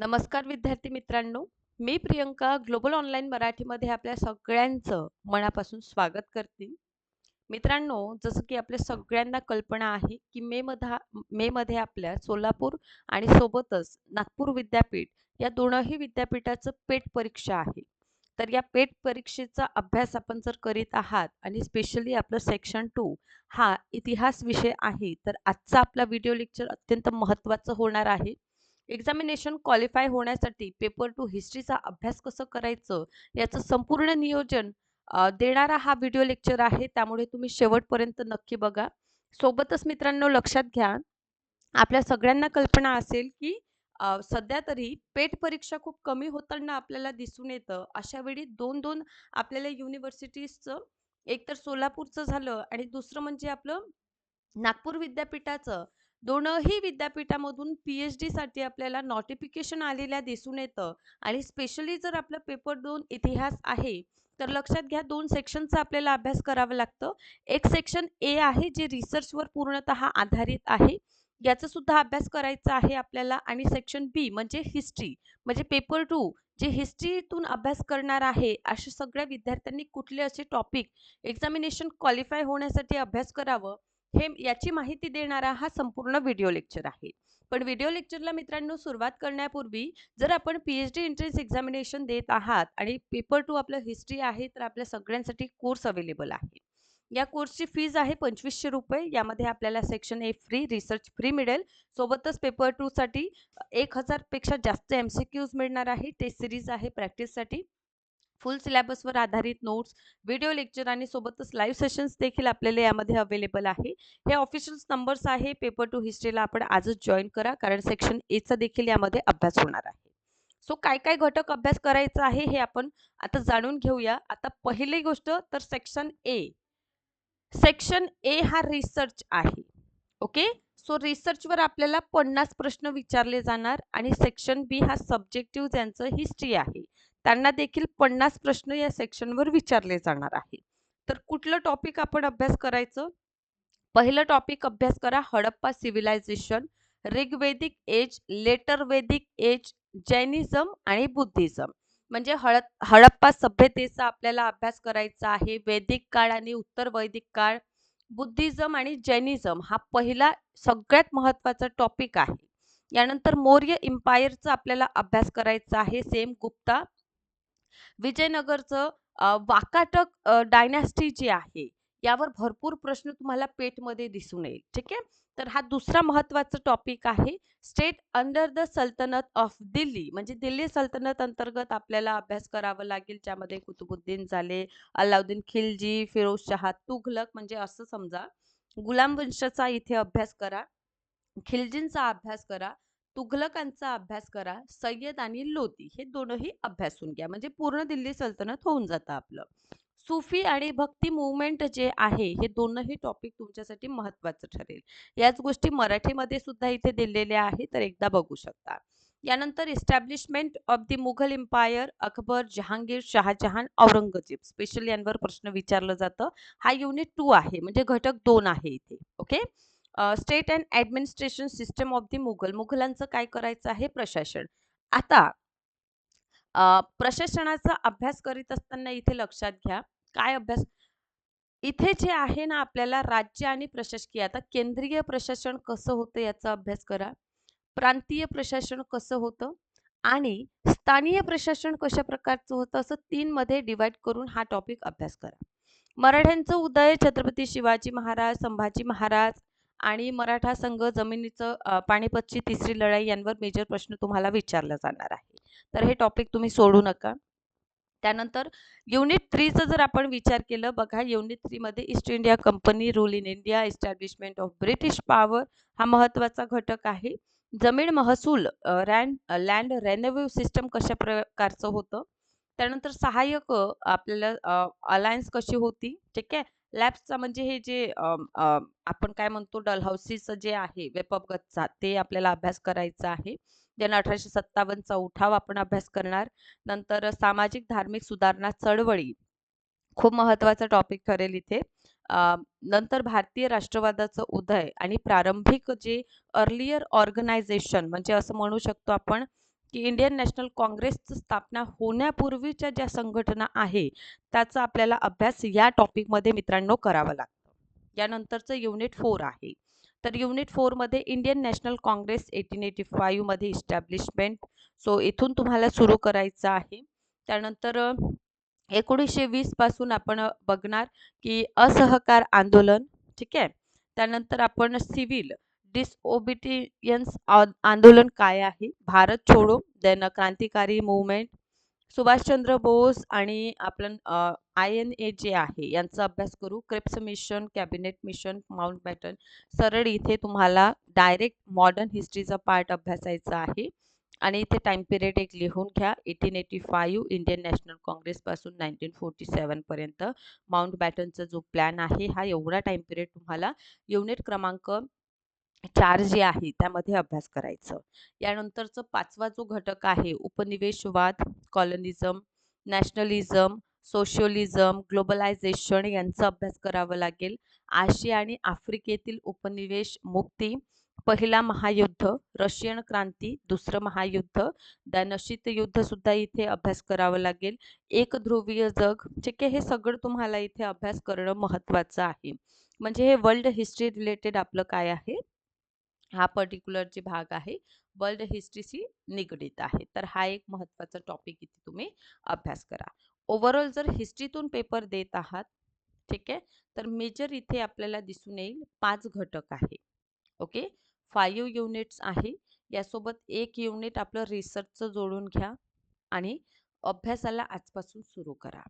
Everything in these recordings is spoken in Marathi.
नमस्कार विद्यार्थी मित्रांनो, मी प्रियंका ग्लोबल ऑनलाईन मराठीमध्ये आपल्या सगळ्यांचं मनापासून स्वागत करते. मित्रांनो, जसं की आपल्या सगळ्यांना कल्पना आहे, की मे मध्ये आपल्या सोलापूर आणि सोबतच नागपूर विद्यापीठ या दोनही विद्यापीठाचं पेट परीक्षा आहे. तर या पेट परीक्षेचा अभ्यास आपण जर करीत आहात आणि स्पेशली आपलं सेक्शन 2 हा इतिहास विषय आहे, तर आजचा आपला व्हिडिओ लेक्चर अत्यंत महत्त्वाचं होणार आहे. एक्झामिनेशन क्वालिफाय होण्यासाठी पेपर 2 हिस्ट्रीचा अभ्यास कसं करायचं याचं संपूर्ण नियोजन देणारा हा व्हिडिओ लेक्चर आहे. त्यामुळे तुम्ही शेवटपर्यंत नक्की बघा. सोबतच मित्रांनो लक्षात घ्या, आपल्या सगळ्यांना कल्पना असेल, की सध्या तरी पेट परीक्षा खूप कमी होताना आपल्याला दिसून येतं. अशा वेळी 2-2 आपल्याला युनिव्हर्सिटीजचं एक तर सोलापूरचं झालं आणि दुसरं म्हणजे आपलं नागपूर विद्यापीठाचं दोनही विद्यापीठामधून पी-एच-डीसाठी आपल्याला नोटिफिकेशन आलेल्या दिसून येतं आणि स्पेशली जर आपला पेपर 2 इतिहास आहे, तर लक्षात घ्या 2 सेक्शनचा आपल्याला अभ्यास करावं लागतं. एक सेक्शन ए आहे जे रिसर्चवर पूर्णतः आधारित आहे. याचा सुद्धा अभ्यास करायचा आहे आपल्याला आणि सेक्शन बी म्हणजे हिस्ट्री म्हणजे पेपर 2 जे हिस्ट्रीतून अभ्यास करणार आहे, अशा सगळ्या विद्यार्थ्यांनी कुठले असे टॉपिक एक्झामिनेशन क्वालिफाय होण्यासाठी अभ्यास करावं हे याची माहिती देणारा हा संपूर्ण व्हिडिओ लेक्चर आहे. पण व्हिडिओ लेक्चरला मित्रांनो सुरुवात करण्यापूर्वी जर आपण पी-एच-डी एंट्रन्स एक्झामिनेशन देत आहात आणि पेपर 2 आपलं हिस्ट्री आहे, तर आपल्या सगळ्यांसाठी कोर्स अवेलेबल आहे. या कोर्सची फीज आहे ₹2500. यामध्ये आपल्याला section A free, research free मिळेल. सोबतच पेपर 2 साठी 1000 पेक्षा जास्त एम-सी-क्यूज मिळणार आहे. टेस्ट सीरीज आहे प्रॅक्टिससाठी. फुल सिलेबसवर आधारित नोट्स, व्हिडिओ लेक्चर आणि सोबतच लाईव्ह सेशन्स देखील आपल्याला यामध्ये अवेलेबल आहे. हे ऑफिशियल नंबर्स आहे. पेपर 2 हिस्ट्रीला आपण आजच जॉइन करा कारण सेक्शन एचा देखील यामध्ये अभ्यास होणार आहे. सो काय-काय घटक अभ्यास करायचा आहे हे आपण आता जाणून घेऊया. आता पहिली गोष्ट तर सेक्शन ए. सेक्शन ए हा रिसर्च आहे. ओके. सो रिसर्चवर आपल्याला 50 प्रश्न विचारले जाणार आणि सेक्शन बी हा सब्जेक्टिव्ह ज्यांचं हिस्ट्री आहे. त्यांना देखील 50 प्रश्न या सेक्शनवर विचारले जाणार आहे. तर कुठलं टॉपिक आपण अभ्यास करायचं? पहिलं टॉपिक अभ्यास करा हडप्पा सिव्हिलायझेशन, ऋग्वेदिक एज, लेटर वेदिक एज, जैनिझम आणि बुद्धिझम. म्हणजे हडप्पा सभ्यतेचा आपल्याला अभ्यास करायचा आहे. वैदिक काळ आणि उत्तर वैदिक काळ, बुद्धिझम आणि जैनिझम हा पहिला सगळ्यात महत्त्वाचा टॉपिक आहे. यानंतर मौर्य एम्पायरचा आपल्याला अभ्यास करायचा आहे. सेम गुप्ता विजयनगरचं वाकाटक डायनॅस्टी जी आहे, यावर भरपूर प्रश्न तुम्हाला पेटमध्ये दिसून येईल. ठीक आहे. तर हा दुसरा महत्त्वाचा टॉपिक आहे. स्टेट अंडर द सल्तनत ऑफ दिल्ली म्हणजे दिल्ली सल्तनत अंतर्गत आपल्याला अभ्यास करावा लागेल. ज्यामध्ये कुतुबुद्दीन झाले, अल्लाउद्दीन खिलजी, फिरोजशहा तुघलक म्हणजे असं समजा. गुलाम वंशाचा इथे अभ्यास करा. खिलजींचा अभ्यास करा, तुघलकांचा अभ्यास करा, सय्यद आणि लोधी हे दोनही अभ्यासून घ्या. म्हणजे पूर्ण दिल्ली सल्तनत होऊन जातं आपलं. सुफी आणि भक्ती मूव्हमेंट जे आहे, हे दोनही टॉपिक तुमच्यासाठी महत्त्वाचं ठरेल. याच गोष्टी मराठीमध्ये सुद्धा इथे दिलेल्या आहेत, तर एकदा बघू शकता. यानंतर establishment of the Mughal empire, Akbar, Jahangir, Shahjahan, Aurangzeb specially यांवर प्रश्न विचारलं जातं. हा युनिट 2 आहे, म्हणजे घटक 2 आहे इथे. Okay. State and administration system of the Mughal. मुघलांचं काय करायचं आहे? प्रशासन. आता प्रशासनाचा अभ्यास करीत असताना इथे लक्षात घ्या, काय अभ्यास इथे जे आहे ना आपल्याला राज्य आणि प्रशासकीय आता केंद्रीय प्रशासन कसं होतं याचा अभ्यास करा. प्रांतीय प्रशासन कसं होतं आणि स्थानीय प्रशासन कशा प्रकारचं होतं असं 3 मध्ये डिव्हाईड करून हा टॉपिक अभ्यास करा. मराठ्यांचं उदय, छत्रपती शिवाजी महाराज, संभाजी महाराज आणि मराठा संघ, जमिनीचं पानिपतची तिसरी लढाई यांवर मेजर प्रश्न तुम्हाला विचारला जाणार आहे. तर हे टॉपिक तुम्ही सोडू नका. त्यानंतर युनिट 3 चा जर आपण विचार केलं बघा युनिट 3 मध्ये east India company, rule in India, establishment of British power हा महत्त्वाचा घटक आहे. जमीन महसूल लँड रेव्हेन्यू सिस्टम कशा प्रकारचं होतं. त्यानंतर सहाय्यक आपल्याला अलायन्स कशी होती. ठीक आहे. लॅब्सचा म्हणजे हे जे आपण काय म्हणतो डलहौसीचं जे आहे वेपक ते आपल्याला अभ्यास करायचा आहे. ज्यांना 1857 चा उठाव आपण अभ्यास करणार. नंतर सामाजिक धार्मिक सुधारणा चळवळी खूप महत्त्वाचा टॉपिक ठरेल इथे. नंतर भारतीय राष्ट्रवादाचं उदय आणि प्रारंभिक जे अर्लियर ऑर्गनायझेशन म्हणजे असं म्हणू शकतो आपण की इंडियन नॅशनल काँग्रेसची स्थापना होण्यापूर्वीच्या ज्या संघटना आहे त्याचा आपल्याला अभ्यास या टॉपिकमध्ये मित्रांनो करावा लागतो. यानंतरचं युनिट 4 आहे. तर युनिट 4 मध्ये इंडियन नॅशनल काँग्रेस 1885 मध्ये इस्टॅब्लिशमेंट. सो इथून तुम्हाला सुरू करायचं आहे. त्यानंतर 1920 पासून आपण बघणार की असहकार आंदोलन, ठीक आहे. त्यानंतर आपण सिव्हिल डिसओबिडियन्स आंदोलन काय आहे, भारत छोडो, देन क्रांतिकारी मूवमेंट, सुभाषचंद्र बोस आणि आपलं INA जे आहे यांचा अभ्यास करू. Cripps mission, cabinet mission, Mountbatten. सरळ इथे तुम्हाला डायरेक्ट मॉडर्न हिस्ट्रीचा पार्ट अभ्यासायचा आहे आणि इथे टाइम पिरियड एक लिहून घ्या. 1885 इंडियन नॅशनल काँग्रेसपासून 1947 पर्यंत माउंटबॅटनचा जो प्लॅन आहे हा एवढा टाइम पिरियड तुम्हाला युनिट क्रमांक 4 जे आहे त्यामध्ये अभ्यास करायचं. यानंतरचं 5वा जो घटक आहे उपनिवेशवाद, कॉलनिझम, नॅशनलिझम, सोशलिझम, ग्लोबलायझेशन यांचा अभ्यास करावा लागेल. आशिया आणि आफ्रिकेतील उपनिवेश मुक्ती, पहिला महायुद्ध, रशियन क्रांती, दुसरं महायुद्ध, देन शीतयुद्ध सुद्धा इथे अभ्यास करावा लागेल. एक ध्रुवीय जग, ठीक आहे. हे सगळं तुम्हाला इथे अभ्यास करणं महत्त्वाचं आहे. म्हणजे हे वर्ल्ड हिस्ट्री रिलेटेड आपलं काय आहे, हा पर्टिक्युलर जे भाग आहे वर्ल्ड हिस्ट्रीशी निगडीत आहे. तर हा एक महत्त्वाचा टॉपिक इथे तुम्ही अभ्यास करा. ओव्हरऑल जर हिस्ट्रीतून पेपर देत आहात, ठीक आहे, तर मेजर इथे आपल्याला दिसून येईल 5 घटक आहे. ओके, 5 युनिट्स आहे. यासोबत एक युनिट आपलं रिसर्चचं जोडून घ्या आणि अभ्यासाला आजपासून सुरू करा.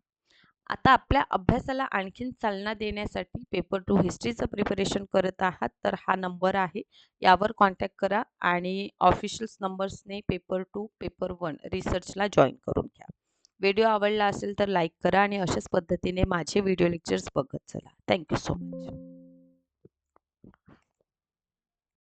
आता आपल्या अभ्यासाला आणखीन चालना देण्यासाठी पेपर 2 हिस्ट्रीचं प्रिपरेशन करत आहात तर हा नंबर आहे, यावर कॉन्टॅक्ट करा आणि ऑफिशियल नंबर्सने पेपर 2 पेपर 1 रिसर्चला जॉईन करून घ्या. व्हिडिओ आवडला असेल तर लाईक करा आणि अशाच पद्धतीने माझे व्हिडिओ लेक्चर्स बघत चला. Thank you so much.